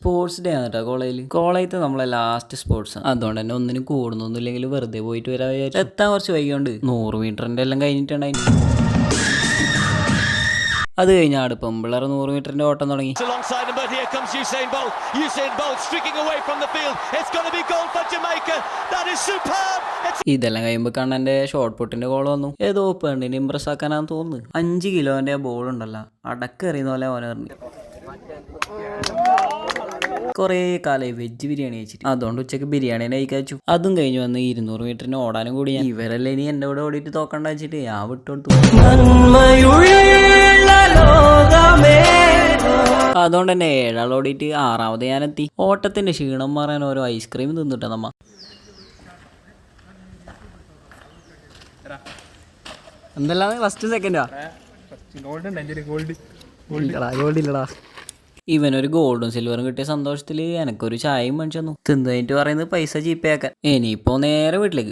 Sports day ആണ് കേട്ടോ കോളേജിൽ നമ്മളെ ലാസ്റ്റ് സ്പോർട്സ് ആണ്. അതുകൊണ്ട് തന്നെ ഒന്നിനും കൂടുന്നൊന്നുമില്ലെങ്കിൽ വെറുതെ പോയിട്ട് വരാൻ വിചാരിച്ചു. എത്താൻ കുറച്ച് വൈകിയുണ്ട്. 100 മീറ്ററിന്റെ എല്ലാം കഴിഞ്ഞിട്ടുണ്ടായി. അത് കഴിഞ്ഞാൽ അടുപ്പം പിള്ളേർ 100 മീറ്ററിന്റെ ഓട്ടം തുടങ്ങി. ഇതെല്ലാം കഴിയുമ്പോൾ കണ്ണന്റെ ഷോർട്ട് പുട്ടിന്റെ ഗോൾ വന്നു. ഏതോ പെണ്ണിനെ ഇംപ്രസ് ആക്കാനാന്ന് തോന്നുന്നു. 5 കിലോന്റെ ബോൾ ഉണ്ടല്ലോ, അടക്കെറിയുന്ന പോലെ അവൻ എറിഞ്ഞു. കുറേ കാലമായി വെജ് ബിരിയാണി കഴിച്ചിട്ട്, അതുകൊണ്ട് ഉച്ചക്ക് ബിരിയാണിനെ കഴിച്ചു. അതും കഴിഞ്ഞ് വന്ന് 200 മീറ്ററിന് ഓടാനും കൂടി ഇവരല്ലേ ഇനി എന്റെ കൂടെ ഓടിയിട്ട് തോക്കണ്ട വെച്ചിട്ട് ഞാൻ വിട്ടോടുത്തു. അതുകൊണ്ട് തന്നെ 7 ഓടിയിട്ട് 6ാമത് ഞാനെത്തി. ഓട്ടത്തിന്റെ ക്ഷീണം മാറാൻ ഓരോ ഐസ്ക്രീം തിന്നിട്ടാ നമ്മ. എന്തെല്ലാം ഫസ്റ്റ് സെക്കൻഡാ ഗോൾഡില്ലടാ. ഇവനൊരു ഗോൾഡും സിൽവറും കിട്ടിയ സന്തോഷത്തിൽ എനക്കൊരു ചായയും മേടിച്ചു തന്നു. തിന്നു കഴിഞ്ഞിട്ട് പറയുന്നത് പൈസ ജീപ്പേ ആക്കാൻ. ഇനിയിപ്പോ നേരെ വീട്ടിലേക്ക്.